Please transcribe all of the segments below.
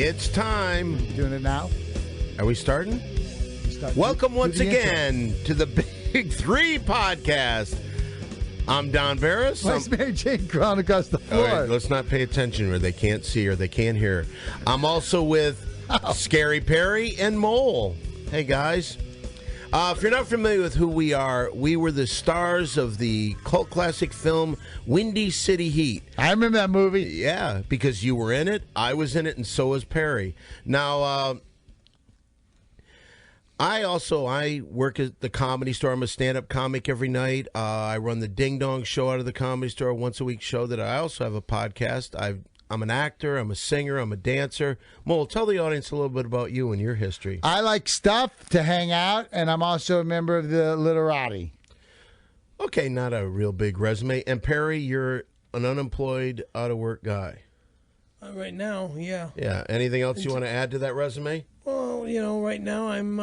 It's time. Doing it now? Are we starting? Welcome once again to the Big Three Podcast. I'm Don Barris. Why's Mary Jane crawling across the floor? All right, let's not pay attention or they can't see or they can't hear. I'm also with Scary Perry and Mole. Hey, guys. If you're not familiar with who we are, we were the stars of the cult classic film Windy City Heat. I remember that movie. Yeah, because you were in it, I was in it, and so was Perry. Now, I work at the Comedy Store. I'm a stand-up comic every night. I run the Ding Dong Show out of the Comedy Store, once a week show that I also have a podcast. I'm an actor, I'm a singer, I'm a dancer. Mole, tell the audience a little bit about you and your history. I like stuff to hang out, and I'm also a member of the Literati. Okay, not a real big resume. And Perry, you're an unemployed, out-of-work guy. Right now, yeah. Yeah. Anything else you want to add to that resume? Well, right now I'm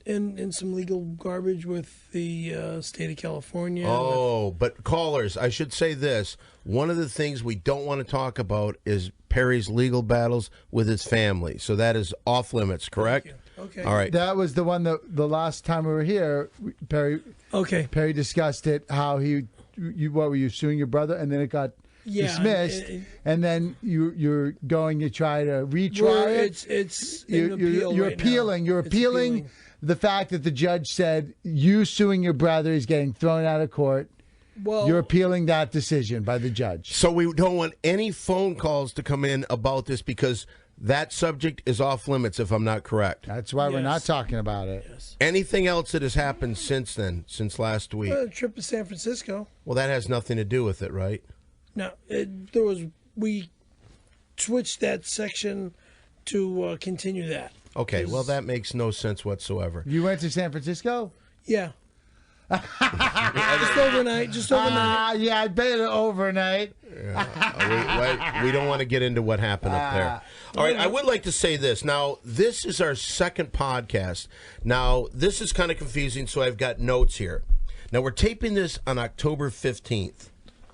in some legal garbage with the state of California. Oh, but callers, I should say this. One of the things we don't want to talk about is Perry's legal battles with his family. So that is off limits, correct? Okay. All right. That was the one that the last time we were here, Perry. Okay. Perry discussed it. How what were you suing your brother, and then it got dismissed, and then you're going to try to retry it. It's you're appealing. You're appealing the fact that the judge said you suing your brother is getting thrown out of court. Well, you're appealing that decision by the judge. So we don't want any phone calls to come in about this because that subject is off limits, if I'm not correct. That's why we're not talking about it. Yes. Anything else that has happened since then, since last week? A trip to San Francisco. Well, that has nothing to do with it, right? No, we switched that section to continue that. Okay, well, that makes no sense whatsoever. You went to San Francisco? Yeah. Just overnight. Yeah, I bet it overnight. We don't want to get into what happened up there. All right, I would like to say this. Now, this is our second podcast. Now, this is kind of confusing, so I've got notes here. Now, we're taping this on October 15th.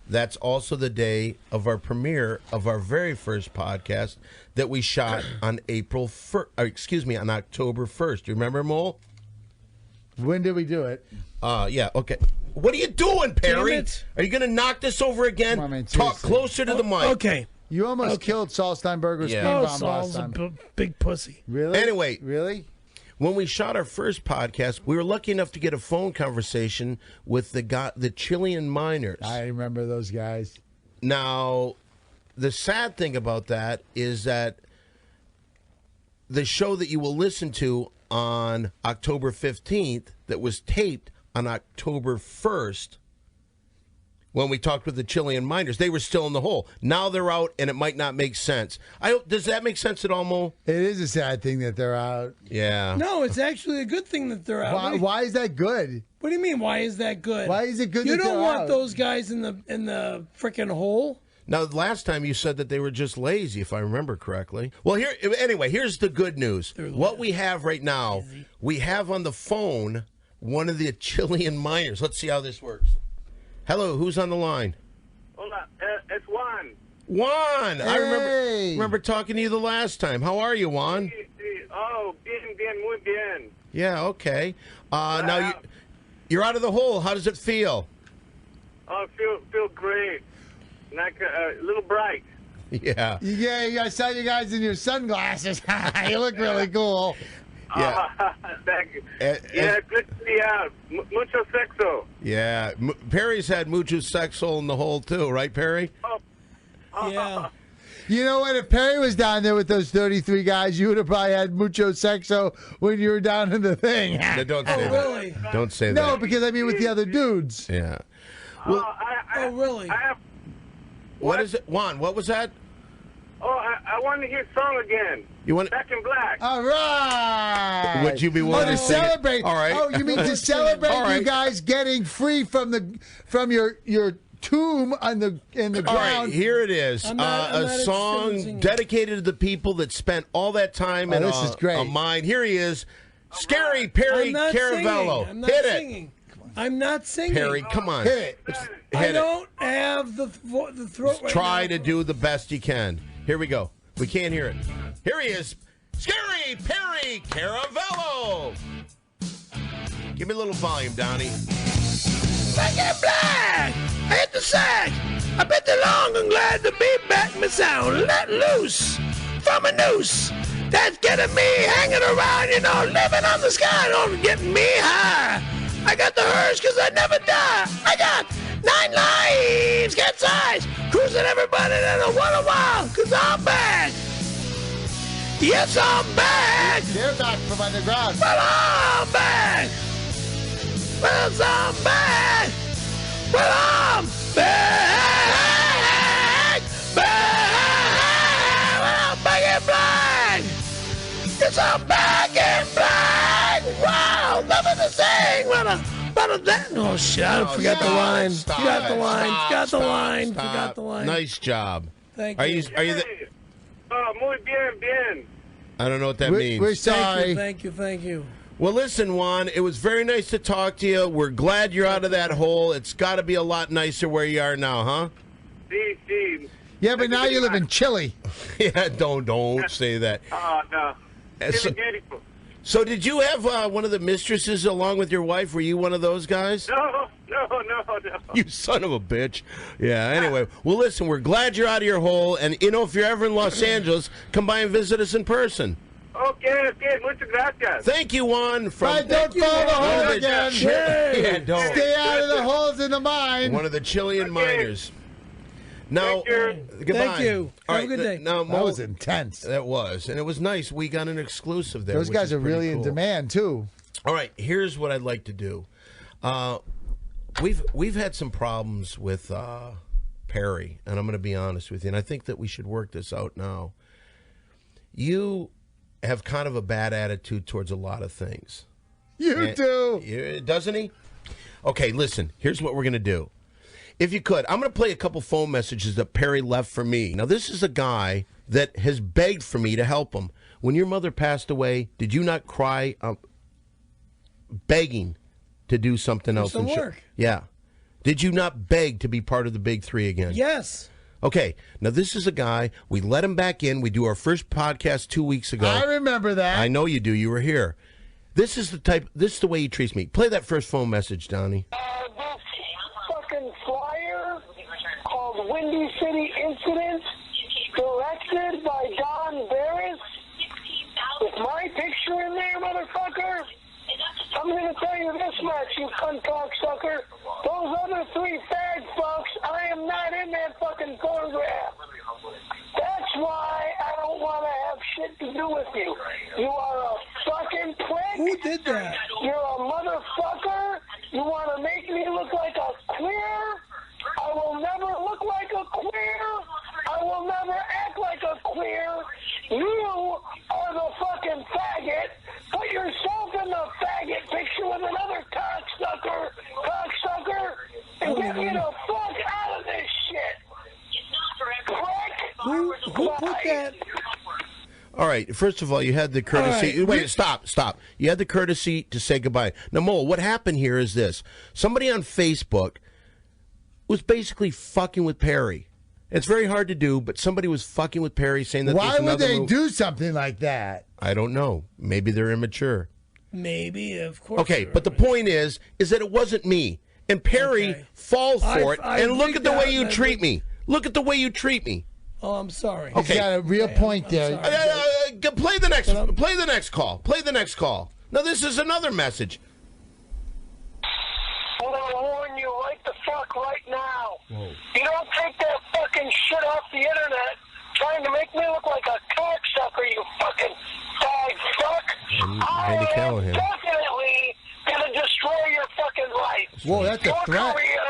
That's also the day of our premiere of our very first podcast that we shot on on October 1st. Do you remember, Mole? When did we do it? Yeah, okay. What are you doing, Perry? Damn it. Are you going to knock this over again? Come on, man, Talk seriously. closer to the mic. Okay. You almost killed Saul Steinbergowitzgreenbaum last Saul's time. a big pussy. Really? Anyway. Really? When we shot our first podcast, we were lucky enough to get a phone conversation with the Chilean miners. I remember those guys. Now, the sad thing about that is that the show that you will listen to on October 15th that was taped on October 1st, when we talked with the Chilean miners, they were still in the hole. Now they're out, and it might not make sense. Does that make sense at all, Mo? It is a sad thing that they're out. Yeah. No, it's actually a good thing that they're out. Why is that good? What do you mean? Why is that good? Why is it good? You that don't they're want out? those guys in the frickin' hole. Now, last time you said that they were just lazy, if I remember correctly. Well, here's the good news. What we have right now, we have on the phone one of the Chilean miners. Let's see how this works. Hello, who's on the line? Hola, it's Juan. Juan! Hey. I remember talking to you the last time. How are you, Juan? Oh, bien, muy bien. Yeah, okay. Now, you're out of the hole. How does it feel? Oh, feel great. Like a little bright. Yeah. Yeah, I saw you guys in your sunglasses. You look really cool. Yeah. Thank you. Yeah, good to see you. Mucho sexo. Yeah. Perry's had mucho sexo in the hole, too, right, Perry? Yeah. You know what? If Perry was down there with those 33 guys, you would have probably had mucho sexo when you were down in the thing. No, don't say that. Really? Don't say that. No, because I mean with the other dudes. Yeah. Well, really? What is it? Juan, what was that? I want to hear song again. You want Back in Black. All right. Would you be willing to sing it? celebrate? All right. Oh, you mean to celebrate All right. you guys getting free from your tomb in the ground? All right, here it is. I'm not a interested in song singing. dedicated to the people that spent all that time in this is great. a mine. Here he is. Scary Perry I'm not Caravello. singing. I'm not Hit singing. I'm not singing. Perry, come on. Hit it. I Hit don't have the throat right Try now. to do the best you can. Here we go. We can't hear it. Here he is. Scary Perry Caravello. Give me a little volume, Donnie. Black and black. I hit the sack. I bit the long and glad to be back. My sound let loose from a noose that's getting me hanging around, living on the sky, don't getting me high. I got the urge because I never die. I got 9 lives, get size, cruising everybody in a while, because I'm back. Yes, I'm back. They're back from underground. Well, I'm back. Well, I'm back. Well, I'm back. Back. Well, I'm back in black. Yes, I'm back in black. Wow, nothing to sing. Oh, shit, I forgot the line. Forgot the line. Forgot the line. Nice job. Thank you. Are you Muy bien, bien. I don't know what that means. We're sorry. Thank you. Well, listen, Juan, it was very nice to talk to you. We're glad you're out of that hole. It's got to be a lot nicer where you are now, huh? Sí. Yeah, but now you live in Chile. Yeah, don't say that. Oh, no. So, Beautiful. so did you have one of the mistresses along with your wife? Were you one of those guys? No. You son of a bitch. Yeah, anyway. Well, listen, we're glad you're out of your hole. And, if you're ever in Los Angeles, come by and visit us in person. Okay. Muchas gracias. Thank you, Juan. Don't fall the hole again. Yeah, don't. Stay out of the holes in the mine. One of the Chilean miners. Now, goodbye. Thank you. All Have a right, good day. Now, That was intense. That was, and it was nice. We got an exclusive there. Those which guys is are pretty really in cool. demand, too. All right, here's what I'd like to do. We've had some problems with Perry, and I'm going to be honest with you, and I think that we should work this out now. You have kind of a bad attitude towards a lot of things. You do. Doesn't he? Okay, listen, here's what we're going to do. If you could, I'm going to play a couple phone messages that Perry left for me. Now, this is a guy that has begged for me to help him. When your mother passed away, did you not cry begging to do something else? Some work. Yeah. Did you not beg to be part of the Big Three again? Yes. Okay. Now, this is a guy, we let him back in. We do our first podcast 2 weeks ago. I remember that. I know you do. You were here. This is the way he treats me. Play that first phone message, Donnie. This fucking flyer called Windy City Incident, directed by Don Barris, with my picture in there, motherfucker. I'm going to tell you this much, you cunt cocksucker. Those other 3 fag fucks, I am not in that fucking photograph. That's why I don't want to have shit to do with you. You are a fucking prick. Who did that? You're a motherfucker. You want to make me look like a queer? I will never look like a queer. I will never act like a queer. You are the fucking faggot. Put yourself in the faggot picture with another cocksucker, and get me the fuck out of this shit. Prick. Who put that? All right. First of all, you had the courtesy. All right. Wait, stop. You had the courtesy to say goodbye. Now, Mo, what happened here is this: somebody on Facebook was basically fucking with Perry. It's very hard to do, but somebody was fucking with Perry, saying that. Why would they do something like that? I don't know. Maybe they're immature. Maybe, of course. Okay, but the point is that it wasn't me. And Perry falls for it. I And look at the way you freaked out. treat me. Look at the way you treat me. Oh, I'm sorry. He's got a real point there. Play the next call. Play the next call. Now, this is another message. I'm going to warn you right the fuck right now. Whoa. You don't take that fucking shit off the internet trying to make me look like a cocksucker, you fucking fag fuck. I am definitely going to destroy your fucking life. Whoa, that's a your threat. career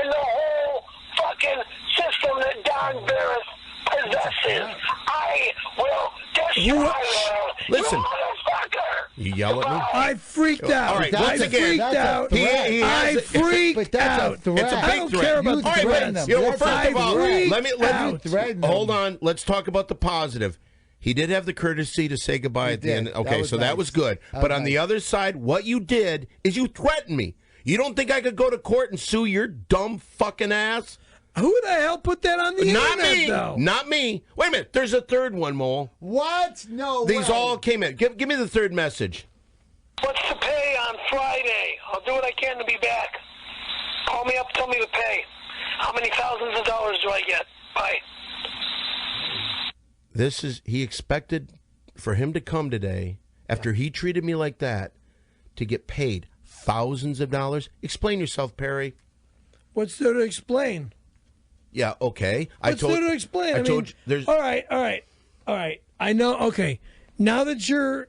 and the whole fucking system that Don Barris possesses. I will destroy you. Listen. You motherfucker. You yell at me? I freaked out. All right, That's once a- again, that's a out. threat. I freaked But that's out. a threat. It's a I big don't threat. care about You the threaten threat. them. Yeah, well, That's first of all, freaked let me out. Threaten them. hold on. Let's talk about the positive. He did have the courtesy to say goodbye at the did. end. That Okay, was so that nice. was good. That But was on the nice. other side, what you did is you threatened me. You don't think I could go to court and sue your dumb fucking ass? Who the hell put that on the Not internet, me. though? Not me. Wait a minute. There's a third one, Mole. What? No These way. all came in. Give me the third message. What's the pay on Friday? I'll do what I can to be back. Call me up, tell me the pay. How many thousands of dollars do I get? Bye. He expected for him to come today after he treated me like that to get paid thousands of dollars. Explain yourself, Perry. What's there to explain? Yeah, okay. What's there to explain? I told mean, you there's all right. I know. Okay, now that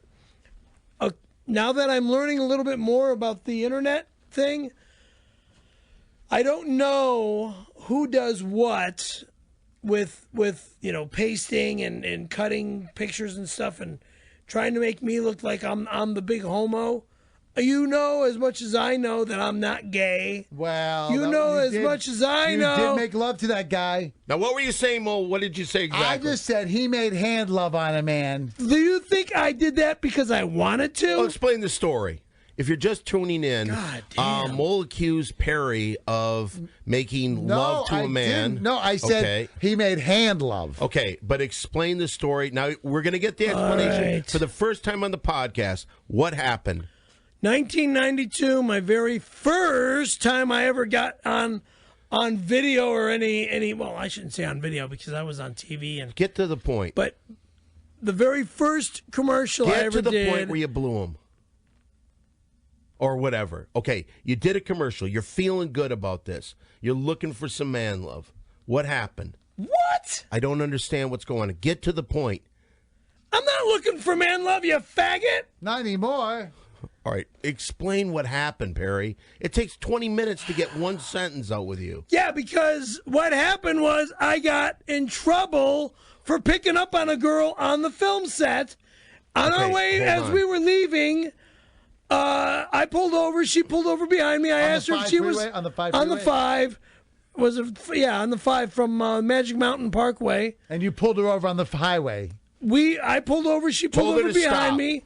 now that I'm learning a little bit more about the internet thing, I don't know who does what with pasting and cutting pictures and stuff and trying to make me look like I'm the big homo. You know as much as I know that I'm not gay. Well, you know as much as I know. You did make love to that guy. Now, what were you saying, Mo? What did you say exactly? I just said he made hand love on a man. Do you think I did that because I wanted to? Well, explain the story. If you're just tuning in, God damn. Mole accused Perry of making love to a man. No, I said okay. He made hand love. Okay, but explain the story. Now, we're going to get the explanation right. for the first time on the podcast. What happened? 1992, my very first time I ever got on video or any. Well, I shouldn't say on video because I was on TV and. Get to the point. But the very first commercial I ever did. Get to the did. point where you blew him. Or whatever. Okay, you did a commercial. You're feeling good about this. You're looking for some man love. What happened? What? I don't understand what's going on. Get to the point. I'm not looking for man love, you faggot. Not anymore. All right, explain what happened, Perry. It takes 20 minutes to get one sentence out with you. Yeah, because what happened was I got in trouble for picking up on a girl on the film set. On our way, as we were leaving, I pulled over. She pulled over behind me. I asked her if she was on the 5 on the 5. Was it? Yeah, on the 5 from Magic Mountain Parkway. And you pulled her over on the highway. I pulled over. She pulled over behind me.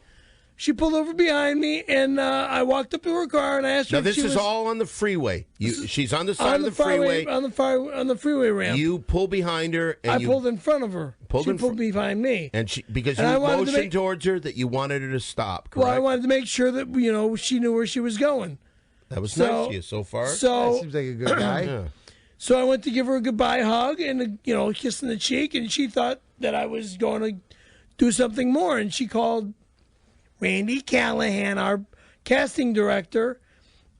She pulled over behind me, and I walked up to her car, and I asked her. Now this is all on the freeway. She's on the side of the freeway. freeway. On the freeway ramp. You pull behind her, and I pulled in front of her. She pulled behind me, and because you motioned towards her that you wanted her to stop. Correct? Well, I wanted to make sure that she knew where she was going. That was nice of you so far. That seems like a good guy. Yeah. So I went to give her a goodbye hug and a kiss in the cheek, and she thought that I was going to do something more, and she called Randy Callahan, our casting director,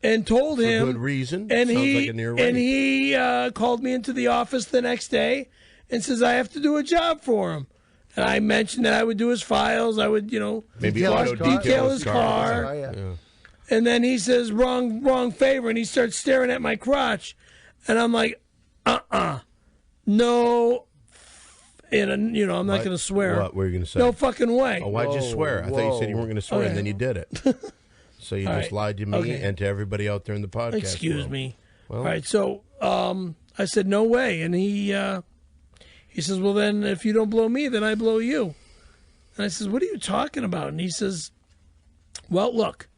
and told him for good reason. And Sounds he like a near rape. and he called me into the office the next day and says I have to do a job for him. And I mentioned that I would do his files. I would maybe detail his car. Oh, yeah. And then he says wrong favor, and he starts staring at my crotch, and I'm like, no. And I'm not going to swear. What were you going to say? No fucking way. Oh, why'd you swear? I thought you said you weren't going to swear, and then you did it. So you just lied to me and to everybody out there in the podcast. Excuse me. Well, all right, so I said no way, and he says, well then, if you don't blow me, then I blow you. And I says, what are you talking about? And he says, well, look.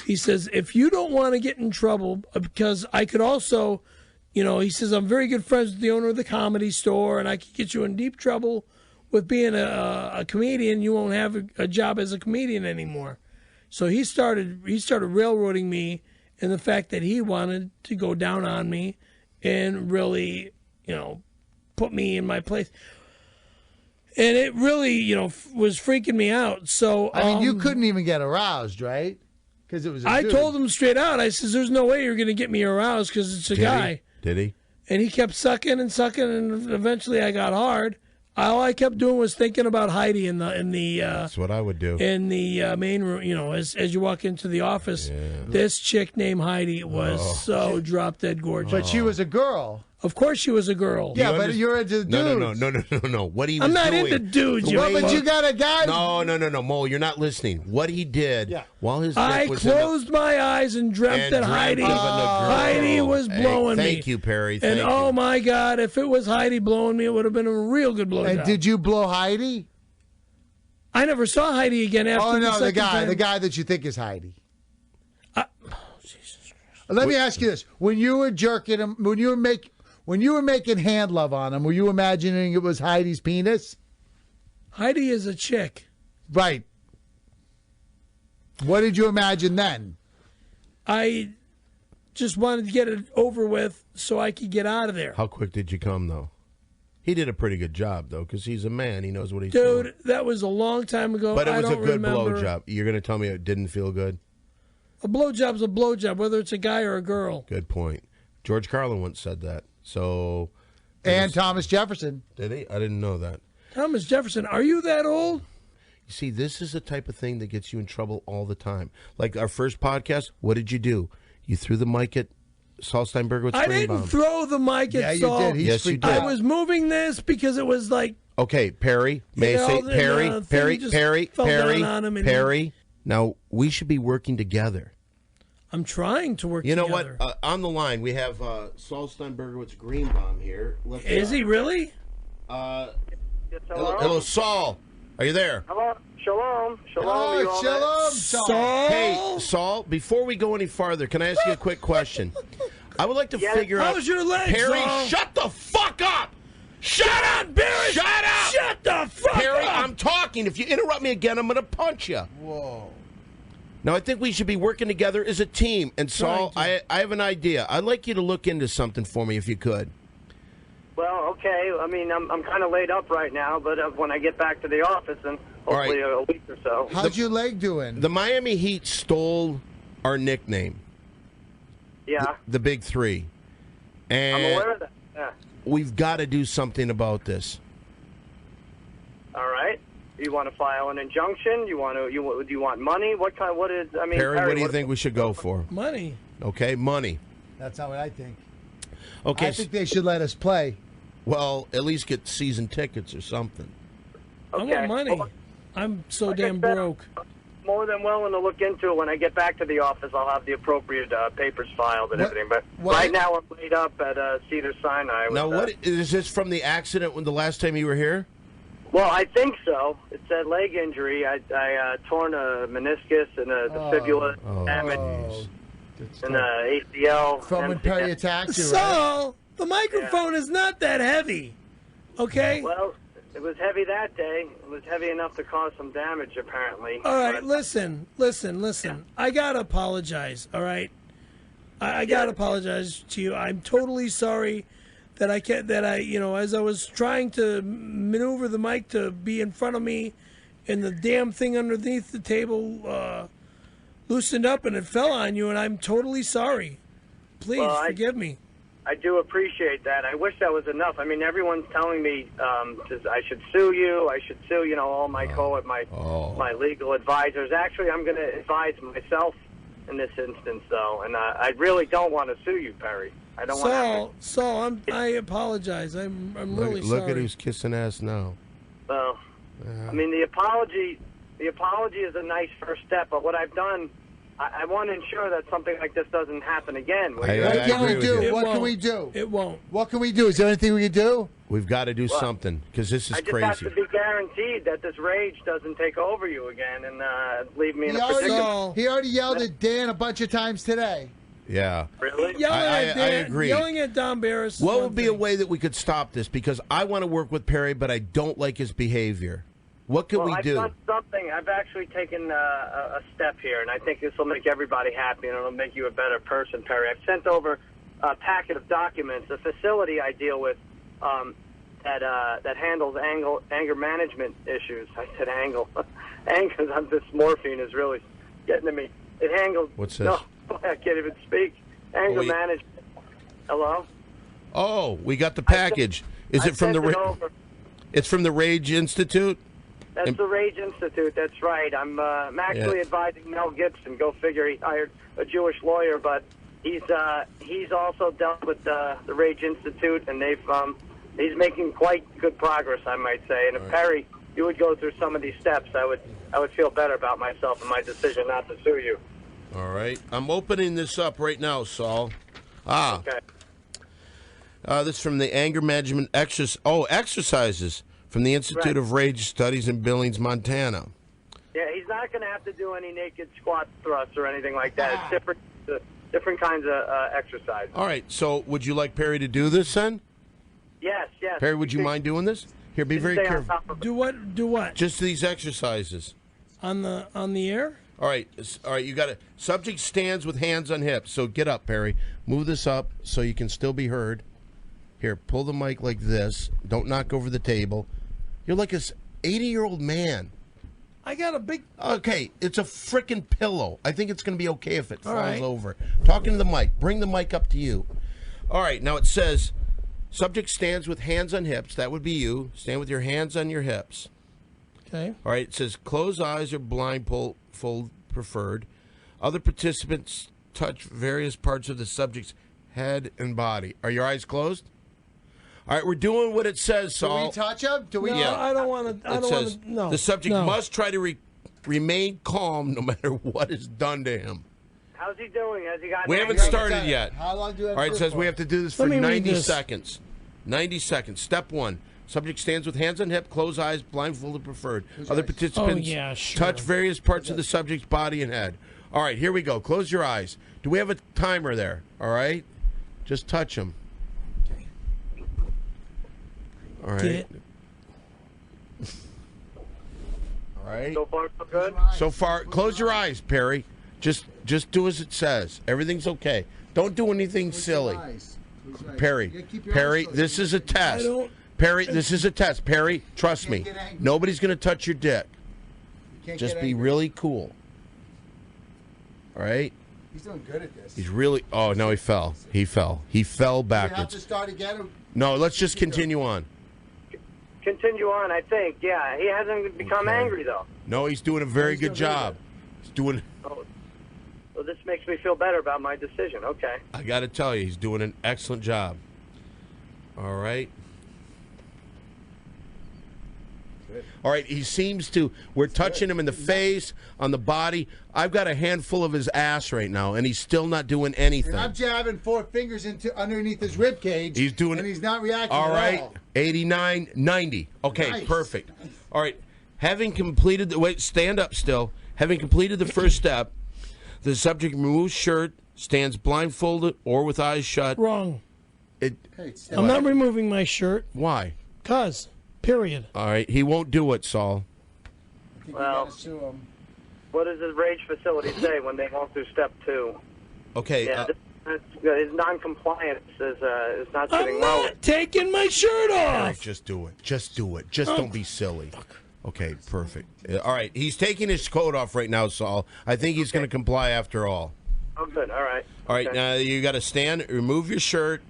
He says, if you don't want to get in trouble, because I could also. He says, I'm very good friends with the owner of the Comedy Store, and I could get you in deep trouble with being a comedian. You won't have a job as a comedian anymore. So he started railroading me in the fact that he wanted to go down on me and really, put me in my place. And it really, was freaking me out. So I mean, you couldn't even get aroused, right? Because it was. I told him straight out. I says, "There's no way you're going to get me aroused because it's a guy." Did he? And he kept sucking, and eventually I got hard. All I kept doing was thinking about Heidi in the. That's what I would do in the main room. As you walk into the office. Yeah. This chick named Heidi was so drop dead gorgeous. But she was a girl. Of course, she was a girl. Yeah, but you're into dudes. No. What he was I'm not doing, into dudes. But you got a guy. No, Mo, you're not listening. What he did while his dick was closed my eyes and dreamt that Heidi was blowing me. Thank you, Perry. And oh my God, if it was Heidi blowing me, it would have been a real good blowjob. And did you blow Heidi? I never saw Heidi again after the guy that you think is Heidi. Jesus Christ. Let me ask you this: when you were jerking him, when you were making hand love on him, were you imagining it was Heidi's penis? Heidi is a chick. Right. What did you imagine then? I just wanted to get it over with so I could get out of there. How quick did you come, though? He did a pretty good job, though, because he's a man. He knows what he's doing. Dude, that was a long time ago. But it was a good remember. blowjob. You're going to tell me it didn't feel good? A blowjob's a blowjob, whether it's a guy or a girl. Good point. George Carlin once said that. So, And Thomas Jefferson. did he? I didn't know that. Thomas Jefferson, are you that old? You see, this is the type of thing that gets you in trouble all the time. Like our first podcast, what did you do? You threw the mic at Saul Steinbergowitzgreenbaum. I didn't throw the mic at Saul. You did. Yes, you did. I was moving this because it was like... Okay, Perry, may I say, Perry. Now, we should be working together. I'm trying to work You know together. what? On the line, we have Saul Steinbergowitzgreenbaum here. Is he really? Hello, Saul. Are you there? Hello, shalom, shalom. Oh, you all there? shalom, Saul. Hey, Saul, before we go any farther, can I ask you a quick question? I would like to figure out... How's your leg, Perry, Saul? shut the fuck up! Shut up, Barry! Shut up! Shut the fuck Perry, up! I'm talking. If you interrupt me again, I'm going to punch you. Whoa. Now, I think we should be working together as a team. And, Saul, I have an idea. I'd like you to look into something for me if you could. Well, okay. I mean, I'm kind of laid up right now, but when I get back to the office in hopefully a week or so. How's your leg doing? The Miami Heat stole our nickname. Yeah. The Big Three. And I'm aware of that. Yeah. we've got to do something about this. All right. You want to file an injunction? Do you want money? What kind? What is? I mean, Perry, what do you think we should go for? Money. Okay, money. That's not what I think. Okay, I think they should let us play. well, at least get season tickets or something. Okay. I want money. Well, I'm so like I damn said, broke. More than willing to look into it. When I get back to the office, I'll have the appropriate papers filed and What- everything. But what- right now, I'm laid up at Cedar Sinai. Now, with, what is this from the accident when the last time you were here? Well, I think so. It's a leg injury. I torn a meniscus and the fibula damage and ACL. From when MCL. Perry attacked you, right? Saul, the microphone is not that heavy. Okay? Well, it was heavy that day. It was heavy enough to cause some damage, apparently. All right, But- listen. I gotta apologize. All right, I gotta apologize to you. I'm totally sorry that as I was trying to maneuver the mic to be in front of me, and the damn thing underneath the table loosened up and it fell on you, and I'm totally sorry. Please forgive me. I do appreciate that. I wish that was enough. I mean, everyone's telling me I should sue you. I should sue, all my my legal advisors. Actually, I'm going to advise myself in this instance, though, and I really don't want to sue you, Perry. I don't want to. Saul, I apologize. I'm really sorry. Look at who's kissing ass now. Well, I mean, the apology is a nice first step, but what I've done, I want to ensure that something like this doesn't happen again. What can we do? What can we do? It won't. What can we do? Is there anything we can do? We've got to do something because this is I just crazy. have to be guaranteed that this rage doesn't take over you again and leave me in a predicament. He already yelled at Dan a bunch of times today. Yeah. Really? I agree. Yelling at Don Barris. What would be a way that we could stop this? Because I want to work with Perry, but I don't like his behavior. What can we do? I've done something. I've actually taken a step here, and I think this will make everybody happy, and it'll make you a better person, Perry. I've sent over a packet of documents, a facility I deal with that handles anger management issues. I said angle. Anger, this morphine is really getting to me. It handles... What's this? No, I can't even speak. Anger management. Hello? Oh, we got the package. Is it from the... It's from the Rage Institute? That's the Rage Institute. That's right. I'm actually advising Mel Gibson. Go figure. He hired a Jewish lawyer, but he's also dealt with the Rage Institute, and he's making quite good progress, I might say. And if Perry, you would go through some of these steps, I would feel better about myself and my decision not to sue you. All right. I'm opening this up right now, Saul. Okay. This is from the Anger Management Exercises from the Institute of Rage Studies in Billings, Montana. Yeah, he's not going to have to do any naked squat thrusts or anything like that. It's different. different kinds of exercises. All right. So would you like Perry to do this then? Yes. Perry, would you mind doing this? Here, be very careful. Do what? Do what? Just these exercises. On the air? All right. You got it. Subject stands with hands on hips. So get up, Perry. Move this up so you can still be heard. Here, pull the mic like this. Don't knock over the table. You're like a 80-year-old man. I got a big... Okay, it's a frickin' pillow. I think it's going to be okay if it falls over. Talking to the mic. Bring the mic up to you. All right, now it says, subject stands with hands on hips. That would be you. Stand with your hands on your hips. Okay. All right, it says close eyes or blindfold preferred. Other participants touch various parts of the subject's head and body. Are your eyes closed? All right, we're doing what it says, Saul. Do we touch him? Do we? No, I don't want to. I don't want to. No. The subject must try to remain calm no matter what is done to him. How's he doing? Has he got? We haven't started yet. How long do you have? All right, it says we have to do this for Let me read 90 this. seconds. 90 seconds. Step 1. Subject stands with hands on hip, close eyes, blindfolded preferred. Other participants touch various parts of the subject's body and head. All right, here we go. Close your eyes. Do we have a timer there? All right? Just touch him. All right. All right. So far, so good. So far, close your eyes, Perry. Just do as it says. Everything's okay. Don't do anything silly. Perry, this is a test. Perry, this is a test. Perry, trust me. Nobody's going to touch your dick. Just be really cool. All right? He's doing good at this. He's really... Oh, no, he fell. He fell. He fell Do you have backwards. to start again? No, let's just continue on. Continue on, I think. Yeah, he hasn't become angry, though. No, he's doing a very good job. He's doing... Oh, well, this makes me feel better about my decision. Okay. I got to tell you, he's doing an excellent job. All right. All right, he seems to... We're touching him in the face, on the body. I've got a handful of his ass right now, and he's still not doing anything. And I'm jabbing 4 fingers into underneath his rib cage. He's doing... And he's not reacting all right, at all. 89, 90. Okay, Nice. perfect. All right, having completed... Wait, stand up still. Having completed the first step, the subject removes shirt, stands blindfolded or with eyes shut. Wrong. I'm not removing my shirt. Why? 'Cause. Period. All right, he won't do it, Saul. Well, what does the rage facility say when they won't do step 2? Okay. Yeah, that's good. His non-compliance is not sitting I'm well. not taking my shirt off. Just do it. Just do it. Just don't be silly. Okay, perfect. All right, he's taking his coat off right now, Saul. I think he's going to comply after all. Oh, good. All right. All right, Okay. now you got to stand, remove your shirt.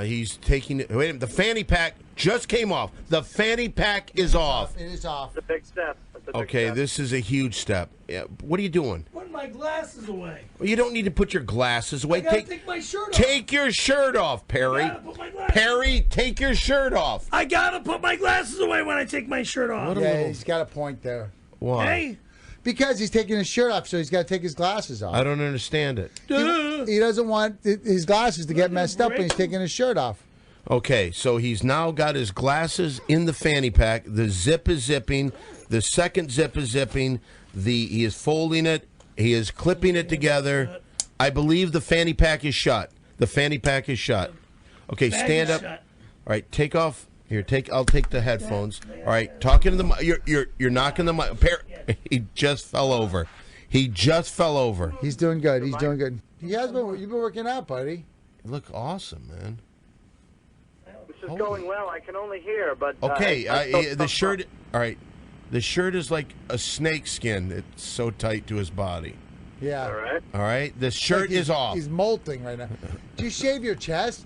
He's taking it. Wait a minute, the fanny pack just came off. The fanny pack is off. It is off. It's a big step. It's a big Okay, step. this is a huge step. Yeah, what are you doing? Put my glasses away. Well, you don't need to put your glasses away. I gotta take my shirt off. Take your shirt off, Perry. I gotta put my glasses Perry, take your shirt off. I gotta put my glasses away when I take my shirt off. Yeah, he's got a point there. Why? Hey, Because he's taking his shirt off, so he's got to take his glasses off. I don't understand it. He doesn't want his glasses to get messed up when he's taking his shirt off. Okay, so he's now got his glasses in the fanny pack. The zip is zipping. The second zip is zipping. He is folding it. He is clipping it together. I believe the fanny pack is shut. The fanny pack is shut. Okay, stand up. shut. All right, take off. Here, I'll take the headphones. All right, talking to the mic. You're knocking the mic. He just fell over. He just fell over. He's doing good. He's doing good. You've been working out, buddy. You look awesome, man. This is going well. I can only hear, but Okay, the shirt. All right, the shirt is like a snake skin. It's so tight to his body. Yeah. All right. All right, the shirt is off. He's molting right now. Do you shave your chest?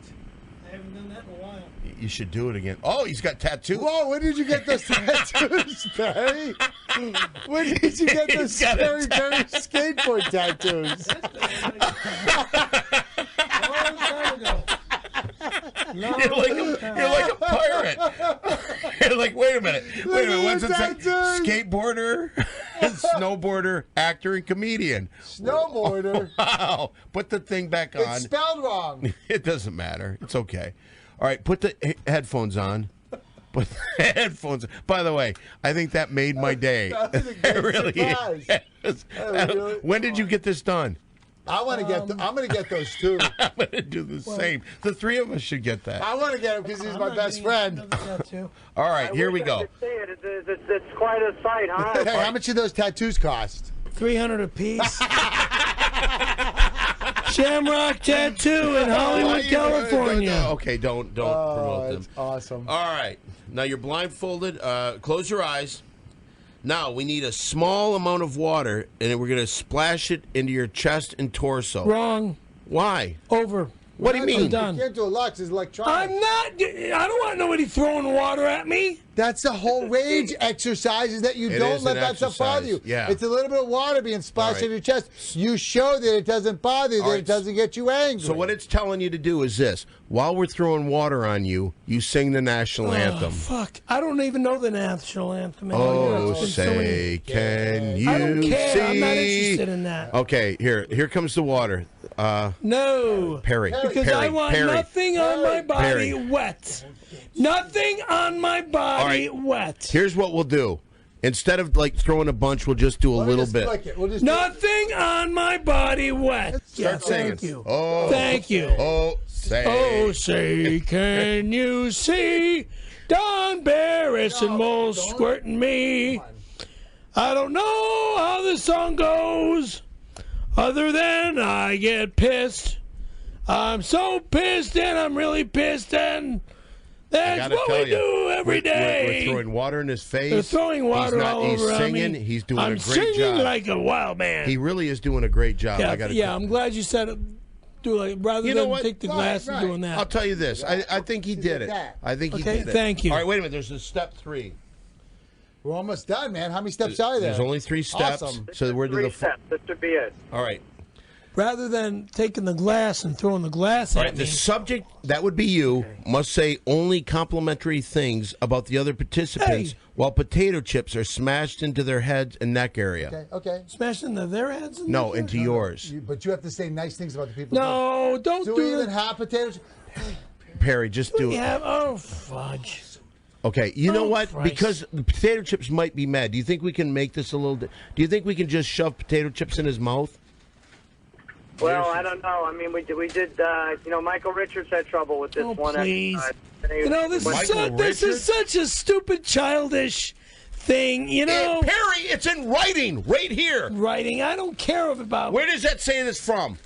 I haven't done that in a while. You should do it again. Oh, he's got tattoos. Whoa, when did you get those tattoos, Barry? When did you get those got a Barry skateboard tattoos? Long time ago. You're like a pirate. You're like, wait a minute. What's it say? Skateboarder, snowboarder, actor, and comedian. Snowboarder. Wow. Put the thing back on. It's spelled wrong. It doesn't matter. It's okay. All right, put the headphones on. Put the headphones on. By the way, I think that made my day. That was a good surprise. is. When did you get this done? I want to get. I'm going to get those too. I'm going to do the same. The three of us should get that. I want to get him because he's my best friend. All right, here we go. It's quite a sight, huh? Hey, how much do those tattoos cost? $300 apiece. Shamrock Tattoo in Hollywood, California. Okay, don't promote them. That's awesome. All right, now you're blindfolded. Close your eyes. Now we need a small amount of water, and we're going to splash it into your chest and torso. Wrong. Why? Over. What do you mean? You can't do a lot. It's electronic. I'm not. I don't want nobody throwing water at me. That's the whole rage exercise, is that you It don't is let an that stuff bother you. exercise, yeah. It's a little bit of water being splashed All in right. your chest. You show that it doesn't bother you, that All right. it doesn't get you angry. So what it's telling you to do is this: while we're throwing water on you, you sing the national anthem. Fuck. I don't even know the national anthem. Oh, It's been so many- say, can you I don't care. see? I'm not interested in that. Okay, here comes the water. No. Perry. Because I want nothing on my body Perry. wet. Nothing on my body wet. Here's what we'll do. Instead of like throwing a bunch, we'll just do a little bit. Nothing on my body wet. Start singing. Thank you. Oh, Thank you. Oh, say. Oh, say, can you see Don Barris and Mole squirting me? I don't know how this song goes, other than I get pissed. I'm so pissed, and I'm really pissed, and that's what we do every day. We're throwing water in his face. They're throwing water all over He's singing. me. He's doing I'm a great singing job. like a wild man. He really is doing a great job. Yeah, I'm glad you said it. Do like rather You know than what? take the glass and doing that. I'll tell you this. I think he did it. I think he Okay, did it. thank you. All right, wait a minute. There's a step 3. We're almost done, man. How many steps are there? There's only 3 steps. Awesome. So we're to Three the steps. This should be it. All right. Rather than taking the glass and throwing the glass All at right, the me. subject, that would be you, must say only complimentary things about the other participants Hey. while potato chips are smashed into their heads and neck area. Okay. Smash into their heads? And No, their into yours. But you have to say nice things about the people. No, don't Do do we even that. have potatoes? Perry, just do We it. have, oh, fudge. Okay, you know Oh, what? Christ. Because the potato chips might be mad. Do you think we can make this a little... Do you think we can just shove potato chips in his mouth? Well, I don't know. I mean, we did. Michael Richards had trouble with this Oh, one. please. This This is such a stupid, childish thing, you know? Perry, it's in writing, right here. Writing, I don't care about... Where does that say this from?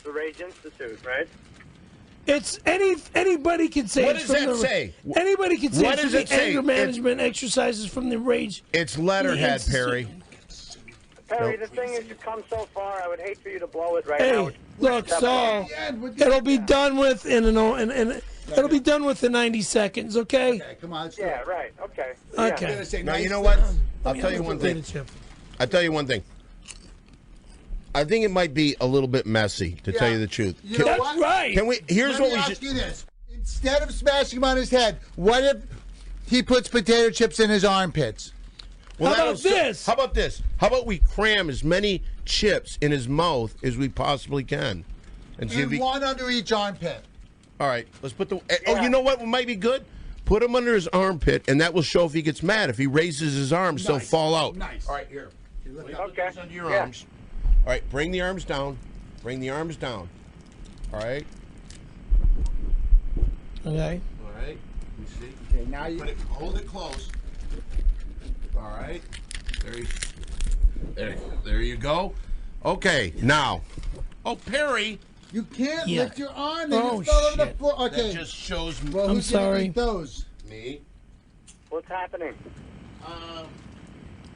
The Rage Institute, right? It's anybody can say. What it's does from that the, say? Anybody can say. What it's does from it the say? anger management exercises from the Rage. It's letterhead, Institute. Perry. Perry, the thing is, you've come so far. I would hate for you to blow it right Hey, now. look, so it'll be done with in it'll be done with in 90 seconds. Okay. Okay, come on. Let's Yeah, right. Okay. Okay. say Now, nice you know what? things. I'll tell you one thing. I'll tell you one thing. I think it might be a little bit messy, to tell you the truth. You know That's what? right. Can we? Here's Let what me we ask should. you this. Instead of smashing him on his head, what if he puts potato chips in his armpits? Well, How that'll about this? How about this? How about we cram as many chips in his mouth as we possibly can, and see if And he. one under each armpit. All right, let's put the. Oh, you know what might be good? Put him under his armpit, and that will show if he gets mad. If he raises his arms, he'll fall out. Nice. All right, here. Okay. Under your Yeah. arms. All right, bring the arms down. Bring the arms down. All right. Okay. All right. Let me see. Okay, now you. Hold it close. All right. There you go. Okay, now. Oh, Perry. You can't Yeah. lift your arm. They Oh, just fell over the shit. floor. Okay. That just shows me. Well, I'm who's gonna sorry. eat those? Me. What's happening?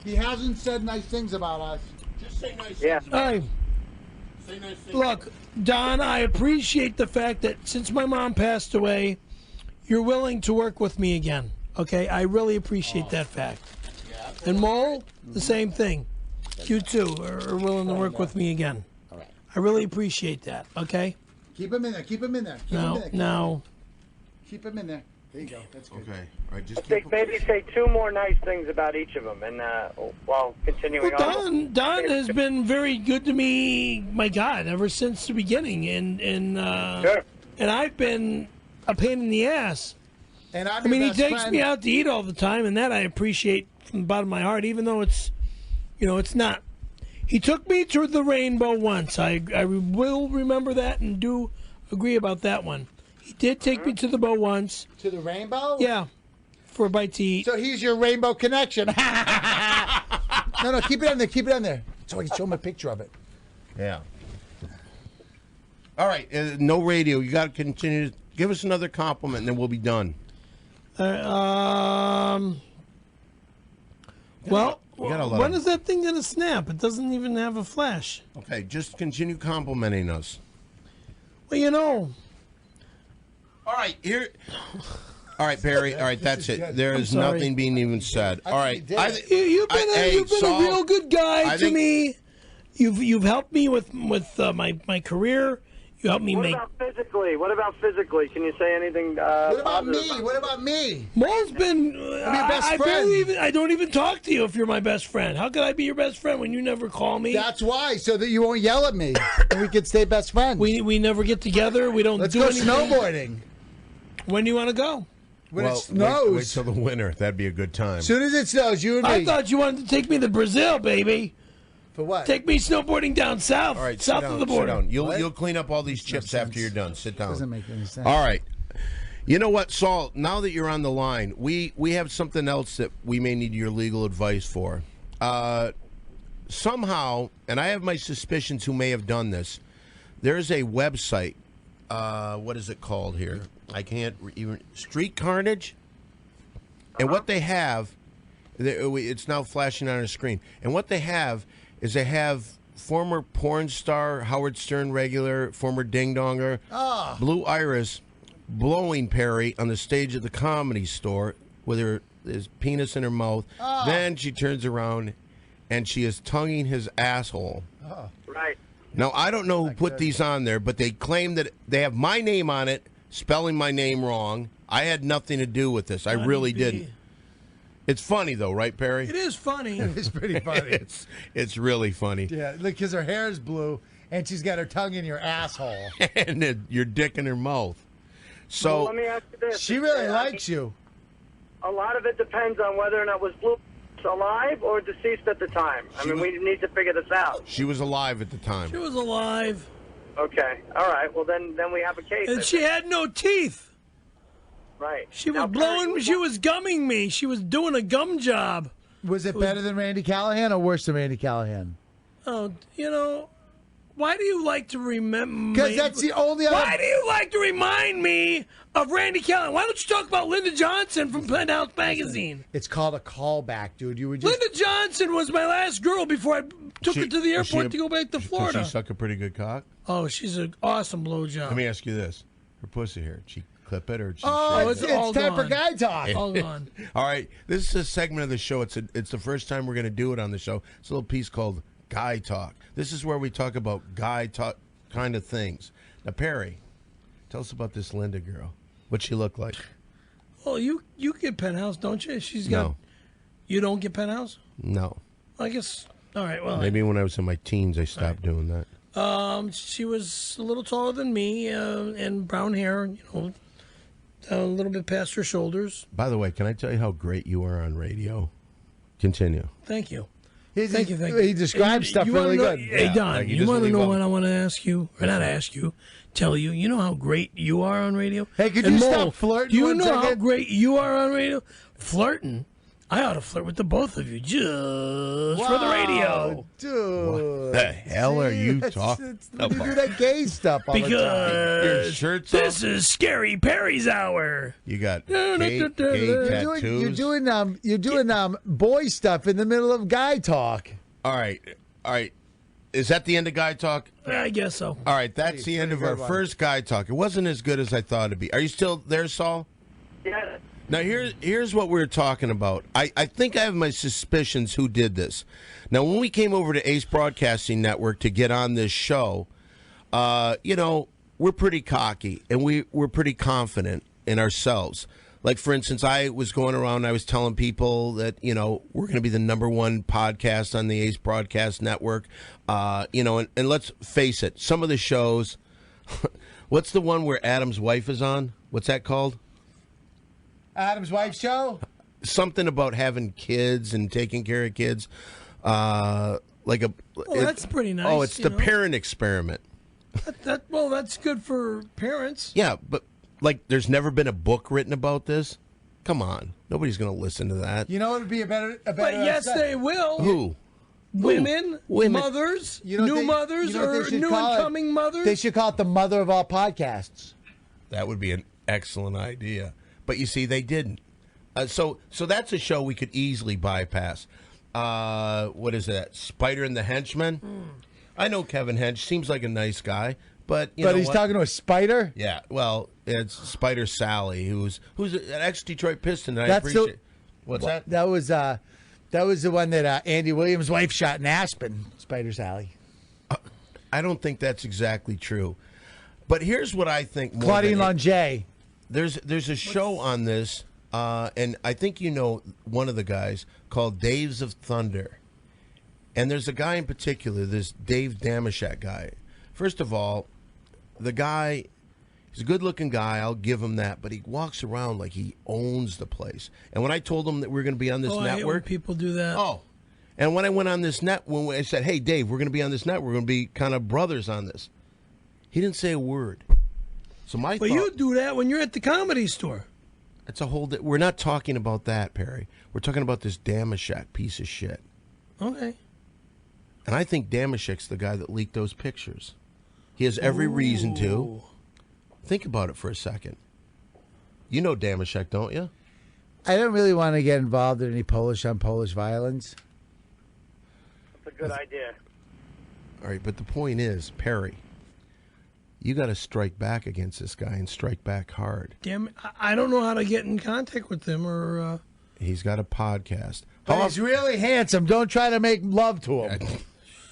He hasn't said nice things about us. Just say nice Yeah. things. about Hey, it. Say nice things. look, Don, I appreciate the fact that since my mom passed away, you're willing to work with me again. Okay, I really appreciate that fact. And Mole, the same thing. You too are willing to work with me again. All right. I really appreciate that. Okay. Keep him in there. Keep him in there. Keep him in Now, there. now, Keep him in there. There you go. That's good. Okay. All right. Just keep. Think maybe say 2 more nice things about each of them, and while continuing well, on. Don has been very good to me. My God, ever since the beginning, and Sure. and I've been a pain in the ass. And I'm I mean, he your best takes friend. me out to eat all the time, and that I appreciate from the bottom of my heart. Even though it's, it's not, He took me to the rainbow once. I will remember that and do agree about that one. He did take me to the bow once. To the rainbow? Yeah, for a bite to eat. So he's your rainbow connection. No, keep it on there. Keep it on there. So I can show him a picture of it. Yeah. All right, no radio. You got to continue. Give us another compliment, and then we'll be done. Well, when is that thing going to snap? It doesn't even have a flash. Okay, just continue complimenting us. Well, you know. All right, here. All right, Barry. All right, that's it. There is sorry. Nothing being even said. All right, You've been a real good guy to me. You've helped me with my career. You helped me What make. about physically? Can you say anything? What about me? What about me? Mo's been. your best friend. I don't even talk to you if you're my best friend. How could I be your best friend when you never call me? That's why, so that you won't yell at me, and we can stay best friends. We never get together. We don't. Let's do go anything. snowboarding. When do you want to go? When it snows. Wait till the winter. That'd be a good time. As soon as it snows, you and me. I thought you wanted to take me to Brazil, baby. For what? Take me snowboarding down south, All right, south sit down, of the border. Sit down. You'll clean up all these chips after you're done. Sit down. Doesn't make any sense. All right. You know what, Saul? Now that you're on the line, we have something else that we may need your legal advice for. Somehow, and I have my suspicions who may have done this. There's a website. What is it called here? I can't even. Street Carnage. And what they have, it's now flashing on our screen. And what they have is they have former porn star, Howard Stern regular, former ding-donger, Blue Iris, blowing Perry on the stage of the Comedy Store with his penis in her mouth. Then she turns around and she is tonguing his asshole. Right. Now, I don't know who put these on there, but they claim that they have my name on it, spelling my name wrong. I had nothing to do with this. I really didn't. It's funny, though, right, Perry? It is funny. It is pretty funny. It's really funny. Yeah, look, because her hair is blue, and she's got her tongue in your asshole. And your dick in her mouth. So Well, let me ask you this. She really likes you. A lot of it depends on whether or not was Blue alive or deceased at the time. I mean, we need to figure this out. she was alive at the time. She was alive. Okay. All right. Well, then we have a case. And she had no teeth. Right. She was Now, blowing, she was gumming me. She was doing a gum job. Was it better than Randy Callahan or worse than Randy Callahan? Oh, you know, why do you like to remember? Because that's the only other. Why do you like to remind me of Randy Callahan? Why don't you talk about Linda Johnson from Penthouse Magazine? It's called a callback, dude. You were just. Linda Johnson was my last girl before I took her to the airport to go back to Florida. Did she suck a pretty good cock? Oh, she's an awesome blowjob. Let me ask you this. Her pussy here, she clip it or she Oh, it's it's all time for gone. guy talk. All gone. All right, this is a segment of the show. It's the first time we're going to do it on the show. It's a little piece called Guy Talk. This is where we talk about guy talk kind of things. Now, Perry, tell us about this Linda girl. What she look like? Well, you get Penthouse, don't you? She's got. No. You don't get Penthouse? No. I guess. All right. Well, Maybe when I was in my teens, I stopped doing that. she was a little taller than me, and brown hair. You know, a little bit past her shoulders. By the way, can I tell you how great you are on radio? Continue. Thank you. Thank you. He describes stuff You wanna really know- good. Hey, Don, like he you doesn't want to leave know out- what I want to ask you? Or not ask you, tell you. You know how great you are on radio? Hey, could And you Mo, stop flirting Do you one know how second? great you are on radio? Flirting? I ought to flirt with the both of you just for the radio. Dude. The hell are you talking You do that gay stuff all the time. Your Because shirt's this off? is Scary Perry's hour. You got Da, gay da, da, da. tattoos. You're doing boy stuff in the middle of guy talk. All right. Is that the end of Guy Talk? I guess so. All right, that's the end of our first Guy Talk. It wasn't as good as I thought it'd be. Are you still there, Saul? Yeah. Now, here's what we're talking about. I think I have my suspicions who did this. Now, when we came over to Ace Broadcasting Network to get on this show, we're pretty cocky, and we're pretty confident in ourselves. Like, for instance, I was going around, I was telling people that, we're going to be the #1 podcast on the Ace Broadcast Network. And let's face it, some of the shows, what's the one where Adam's wife is on? What's that called? Adam's Wife Show? Something about having kids and taking care of kids. like a. That's pretty nice. Oh, it's the parent experiment. That's good for parents. Yeah, but like, there's never been a book written about this. Come on, nobody's going to listen to that. You know what would be a better. But yes, they will. Who? Women, mothers, new mothers, or new incoming mothers. They should call it the mother of all podcasts. That would be an excellent idea. But you see, they didn't. So that's a show we could easily bypass. What is that? Spider and the Henchman? I know Kevin Hench. Seems like a nice guy. But he's talking to a spider? Yeah. Well, it's Spider Sally, who's an ex-Detroit Piston. And I appreciate. What's that? That was the one that Andy Williams' wife shot in Aspen, Spider Sally. I don't think that's exactly true. But here's what I think. Claudine Longet. There's a show on this, and I think you know one of the guys, called Daves of Thunder. And there's a guy in particular, this Dave Dameshek guy. First of all, the guy, he's a good-looking guy, I'll give him that, but he walks around like he owns the place. And when I told him that we were going to be on this network... I hate when people do that. Oh. And when I went on this when I said, hey, Dave, we're going to be on this network, we're going to be kind of brothers on this. He didn't say a word. So But you do that when you're at the Comedy Store. It's a whole... We're not talking about that, Perry. We're talking about this Dameshek piece of shit. Okay. And I think Dameshek's the guy that leaked those pictures. He has every reason to. Think about it for a second. You know Dameshek, don't you? I don't really want to get involved in any Polish on Polish violence. That's a good idea. All right, but the point is, Perry, you got to strike back against this guy and strike back hard. Damn it. I don't know how to get in contact with him or... He's got a podcast. But he's really handsome. Don't try to make love to him.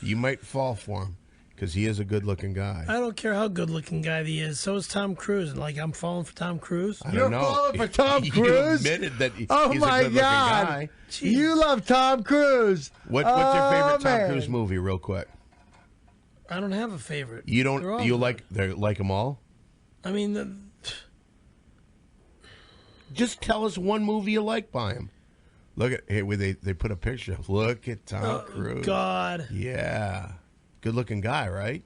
You might fall for him because he is a good-looking guy. I don't care how good-looking guy he is. So is Tom Cruise. And I'm falling for Tom Cruise. You're falling for Tom Cruise? You admitted that he's a good-looking guy. Jeez. You love Tom Cruise. What's your favorite Tom Cruise movie, real quick? I don't have a favorite. You don't? You like them all? I mean, just tell us one movie you like by him. Look at they put a picture of. Look at Tom Cruise. God. Yeah, good looking guy, right?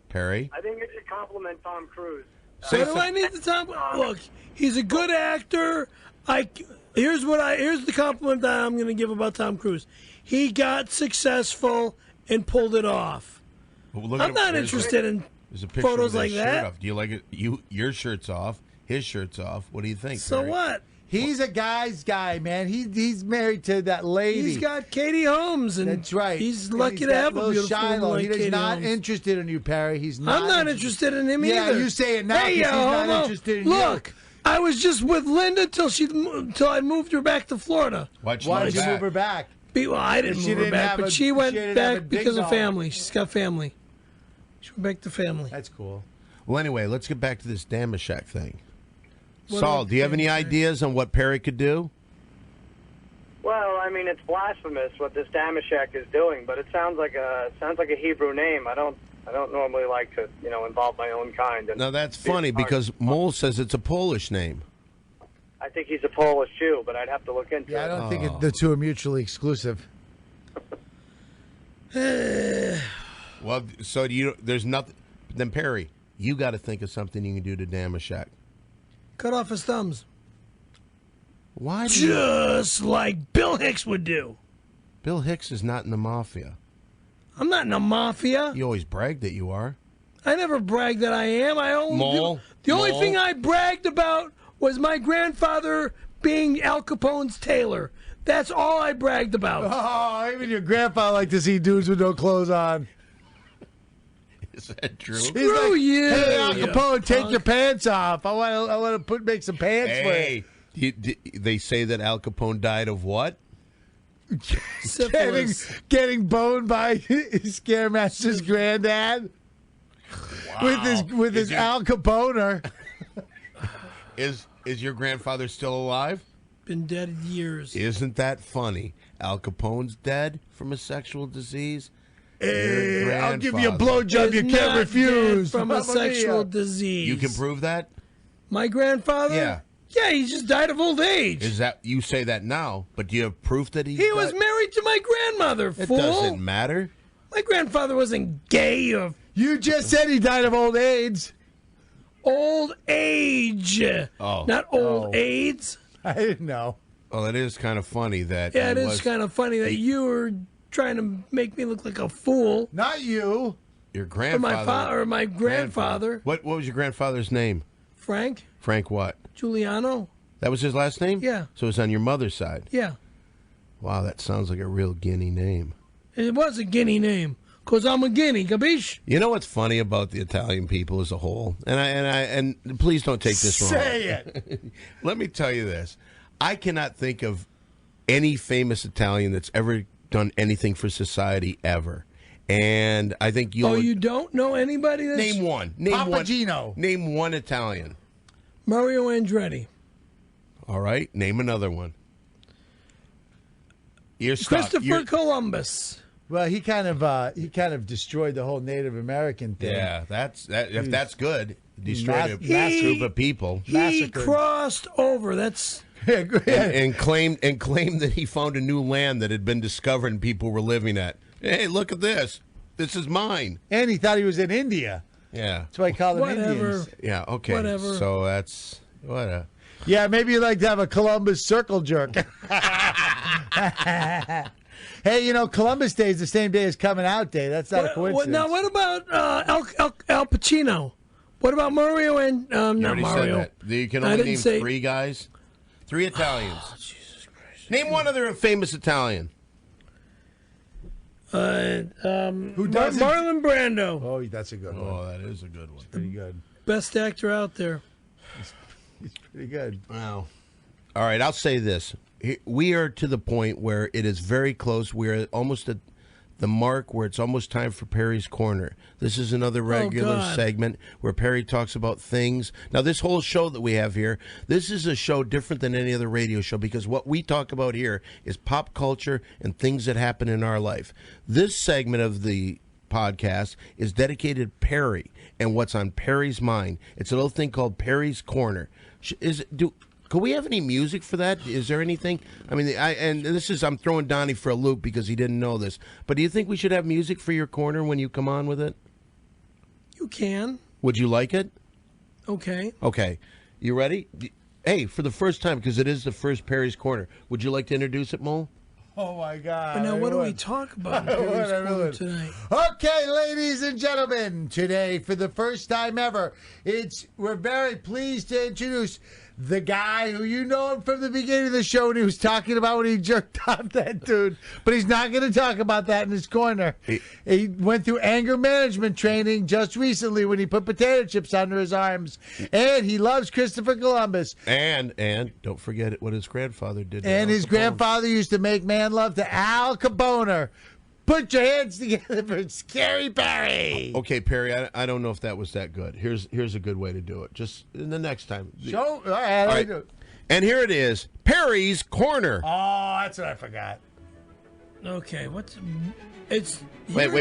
Perry. I think you should compliment Tom Cruise. What do I need to Tom? Look, he's a good actor. Here's the compliment that I'm going to give about Tom Cruise. He got successful and pulled it off. Well, I'm not interested in photos like that. Off. Do you like it? Your shirt's off. His shirt's off. What do you think? So Perry? what? He's a guy's guy, man. He's married to that lady. He's got Katie Holmes, and that's right. He's lucky to have a beautiful Shiloh. woman like He's Katie not Holmes. interested in you, Perry. He's not. I'm not interested in him yeah, either. you say it now because he's not interested in you. Look, I was just with Linda till I moved her back to Florida. Why did you move her back? Well, I didn't move her back, but she went back because of family. She's got family. She went back to family. That's cool. Well, anyway, let's get back to this Dameshek thing. Saul, do you have any ideas on what Perry could do? Well, I mean, it's blasphemous what this Dameshek is doing, but it sounds like a Hebrew name. I don't normally like to, involve my own kind. Now that's funny because Mole says it's a Polish name. I think he's a Polish Jew, but I'd have to look into it. Yeah, I don't think the two are mutually exclusive. Well, so there's nothing. Then Perry, you got to think of something you can do to Dameshek. Cut off his thumbs. Why? Just like Bill Hicks would do. Bill Hicks is not in the mafia. I'm not in the mafia. You always brag that you are. I never bragged that I am. The only thing I bragged about was my grandfather being Al Capone's tailor. That's all I bragged about. Oh, even your grandpa liked to see dudes with no clothes on. Is that true? Screw you. Hey, Al Capone, take your pants off. I want to make some pants for you. They say that Al Capone died of what? getting boned by Scaremaster's granddad. Wow. With his Al Caponer. Is your grandfather still alive? Been dead years. Isn't that funny? Al Capone's dead from a sexual disease. Hey, I'll give you a blowjob you can't refuse. From a sexual disease. You can prove that? My grandfather? Yeah. Yeah, he just died of old age. Is that you say that now? But do you have proof that He was married to my grandmother, It fool. doesn't matter. My grandfather wasn't gay or You just said he died of old AIDS. old age. Oh. Not old AIDS. I didn't know. Well, it is kind of funny that. Yeah, it he is was kind of funny that you were trying to make me look like a fool. Not you. your Or grandfather. my grandfather. What was your grandfather's name? Frank Frank what? Giuliano. That was his last name? Yeah. So it's on your mother's side. Yeah. Wow, that sounds like a real Guinea name. It was a Guinea name. Because I'm a Guinea, capiche? You know what's funny about the Italian people as a whole? And please don't take this wrong. Say it. Let me tell you this. I cannot think of any famous Italian that's ever done anything for society ever. And I think you'll... Oh, you don't know anybody that's... Name one. Name Papagino. one. Name one Italian. Mario Andretti. All right. Name another one. You're stuck. Christopher Columbus. Well, he kind of destroyed the whole Native American thing. Yeah, if that's good. Destroyed a group of people. He Massacred. crossed over. That's... And claimed that he found a new land that had been discovered and people were living at. Hey, look at this. This is mine. And he thought he was in India. Yeah. That's why he called them Whatever. Indians. Yeah, okay. Whatever. So that's what Yeah, maybe you'd like to have a Columbus circle jerk. Hey, you know, Columbus Day is the same day as Coming Out Day. That's not a coincidence. Now, what about Al Pacino? What about Mario and... you not already Mario. said that. You can I only didn't name say- 3 guys. 3 Italians. Oh, Jesus Christ. Name one other famous Italian. Who doesn't? Marlon Brando. Oh, that's a good one. Oh, that is a good one. Pretty good. Best actor out there. He's pretty good. Wow. All right, I'll say this. We are to the point where it is very close. We're almost at the mark where it's almost time for Perry's Corner. This is another regular God. segment where Perry talks about things. Now, this whole show that we have here, this is a show different than any other radio show because what we talk about here is pop culture and things that happen in our life. This segment of the podcast is dedicated to Perry and what's on Perry's mind. It's a little thing called Perry's Corner. Could we have any music for that? Is there anything? I mean, I'm throwing Donnie for a loop because he didn't know this. But do you think we should have music for your corner when you come on with it? You can. Would you like it? Okay. Okay. You ready? Hey, for the first time, because it is the first Perry's Corner, would you like to introduce it, Mo? Oh, my God. But now, what do we talk about in Perry's Corner tonight? Okay, ladies and gentlemen, today, for the first time ever, we're very pleased to introduce the guy who you know him from the beginning of the show when he was talking about when he jerked off that dude. But he's not going to talk about that in his corner. He went through anger management training just recently when he put potato chips under his arms. And he loves Christopher Columbus. And don't forget what his grandfather did. And his grandfather used to make man love to Al Capone. Put your hands together for Scary Perry. Okay, Perry, I don't know if that was that good. Here's a good way to do it. Just in the next time. All right. And here it is, Perry's Corner. Oh, that's what I forgot. Okay, Wait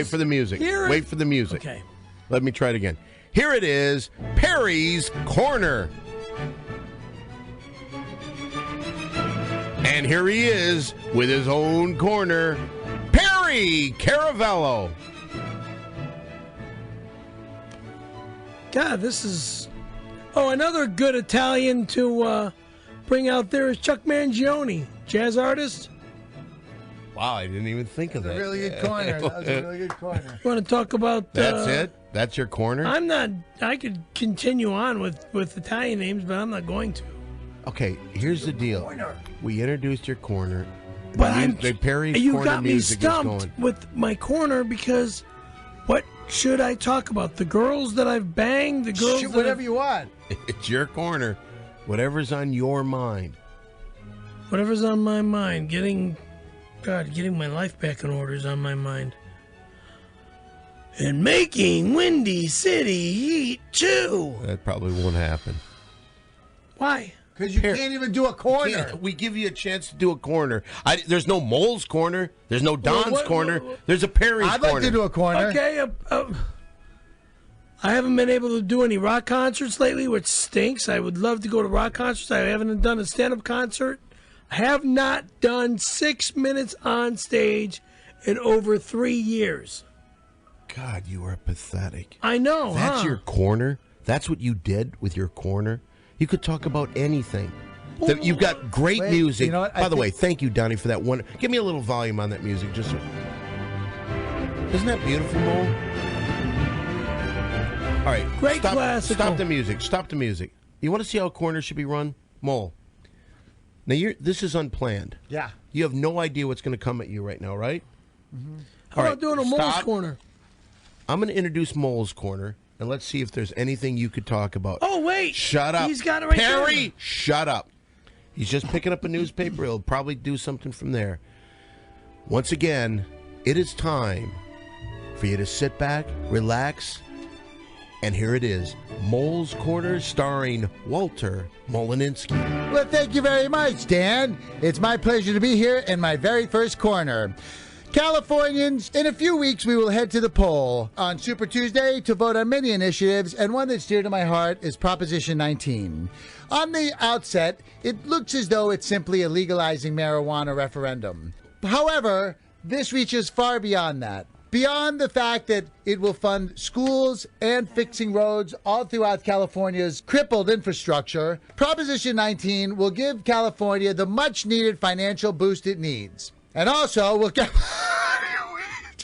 for the music. Wait for the music. Okay. Let me try it again. Here it is, Perry's Corner. And here he is with his own corner, Perry Caravello. God, this is... Oh, another good Italian to bring out there is Chuck Mangione, jazz artist. Wow, I didn't even think of that. A really good corner. That was a really good corner. You want to talk about... That's it? That's your corner? I'm not... I could continue on with Italian names, but I'm not going to. Okay, here's the deal. We introduced your corner. But the Perry's you Corner got me music is stumped going. with my corner because what should I talk about? The girls that I've banged? The girls Shoot that whatever you want. It's your corner. Whatever's on your mind. Whatever's on my mind. Getting my life back in order is on my mind. And making Windy City heat too. That probably won't happen. Why? Because you can't even do a corner. We give you a chance to do a corner. There's no Mole's corner. There's no Don's corner. There's a Perry's I'd corner. like to do a corner. Okay, I haven't been able to do any rock concerts lately, which stinks. I would love to go to rock concerts. I haven't done a stand-up concert. I have not done 6 minutes on stage in over 3 years. God, you are pathetic. I know, That's your corner? That's what you did with your corner? You could talk about anything. You've got great music. You know what? By the way, thank you, Donnie, for that one. Give me a little volume on that music. Just so... Isn't that beautiful, Mo? All right, Great classical. Stop the music. Stop the music. You want to see how a corner should be run? Mole. Now, this is unplanned. Yeah. You have no idea what's going to come at you right now, right? Mm-hmm. How about doing a Mole's Corner? I'm going to introduce Mole's Corner, and let's see if there's anything you could talk about. Oh, wait. Shut up. He's got it right there. Perry, shut up. He's just picking up a newspaper. He'll probably do something from there. Once again, it is time for you to sit back, relax, and here it is, Mole's Corner, starring Walter Molininski. Well, thank you very much, Dan. It's my pleasure to be here in my very first corner. Californians, in a few weeks we will head to the poll on Super Tuesday to vote on many initiatives, and one that's dear to my heart is Proposition 19. On the outset, it looks as though it's simply a legalizing marijuana referendum. However, this reaches far beyond that. Beyond the fact that it will fund schools and fixing roads all throughout California's crippled infrastructure, Proposition 19 will give California the much-needed financial boost it needs. And also will get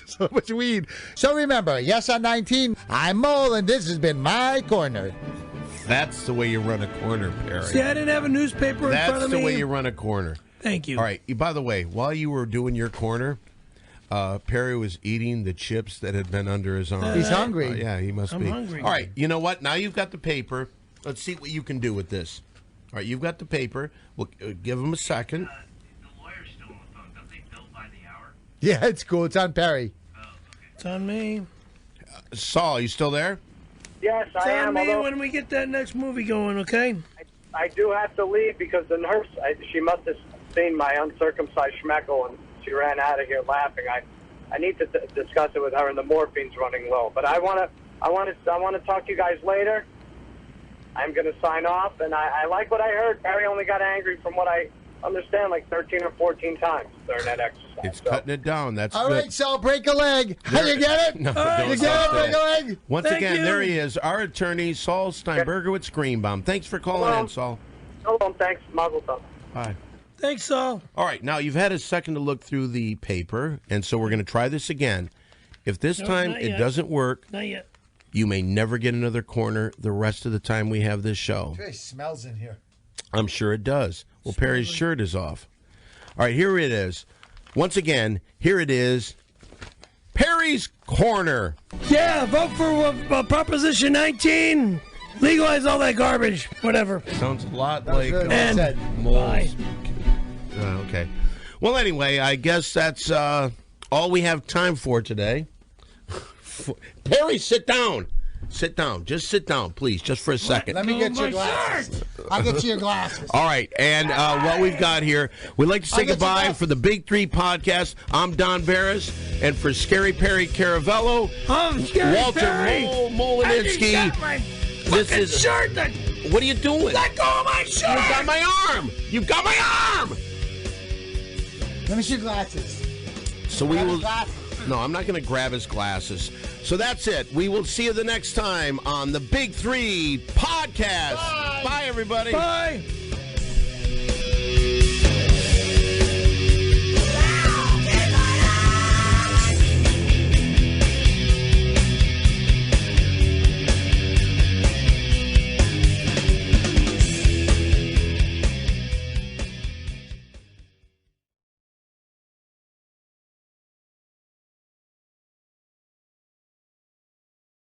so much weed. So remember, yes on 19, I'm Mole, and this has been my corner. That's the way you run a corner, Perry. See, I didn't have a newspaper in front of me. That's the way you run a corner. Thank you. All right. By the way, while you were doing your corner, Perry was eating the chips that had been under his arm. He's hungry. Yeah, he must be. I'm hungry. All right. You know what? Now you've got the paper. Let's see what you can do with this. All right. You've got the paper. We'll give him a second. The lawyer's still on the phone. Don't they bill by the hour? Yeah, it's cool. It's on Perry. Oh, okay. It's on me. Saul, you still there? Yes, It's I on am. me Although when we get that next movie going, okay? I do have to leave because the nurse, she must have seen my uncircumcised schmeckle and she ran out of here laughing. I need to discuss it with her, and the morphine's running low. But I want to talk to you guys later. I'm going to sign off, and I like what I heard. Barry only got angry, from what I understand, like 13 or 14 times during that exercise. It's cutting it down. That's All good. right, Saul, break a leg. There- You get it? No, You don't get stop it? Break that. a leg? Once Thank again, you. there he is, our attorney, Saul Steinbergowitzgreenbaum. Thanks for calling Hello. in, Saul. Hold on, thanks. Mazel tov. Bye. Thanks, Saul. All right, now you've had a second to look through the paper, and so we're going to try this again. If this No, time not it yet. doesn't work, Not yet. you may never get another corner the rest of the time we have this show. It smells in here. I'm sure it does. Well, Perry's shirt is off. All right, here it is. Once again, here it is. Perry's Corner. Yeah, vote for Proposition 19. Legalize all that garbage. Whatever. Sounds a lot was like really And said. moles. Okay. Well, anyway, I guess that's all we have time for today. Perry, sit down. Sit down. Just sit down, please, just for a second. Let me get Oh, your my glasses. I'll get you your glasses. All right, and what we've got here, we'd like to say I'll get you goodbye glasses. for the Big Three podcast. I'm Don Barris, and for Scary Perry Caravello, I'm Scary Walter Perry. Molininski. I just got my This fucking is- shirt. That, What are you doing? let go of my shirt. You got my arm. You got my arm. Let me see your glasses. So we Grab his will. glasses. No, I'm not going to grab his glasses. So that's it. We will see you the next time on the Big Three podcast. Bye everybody. Bye.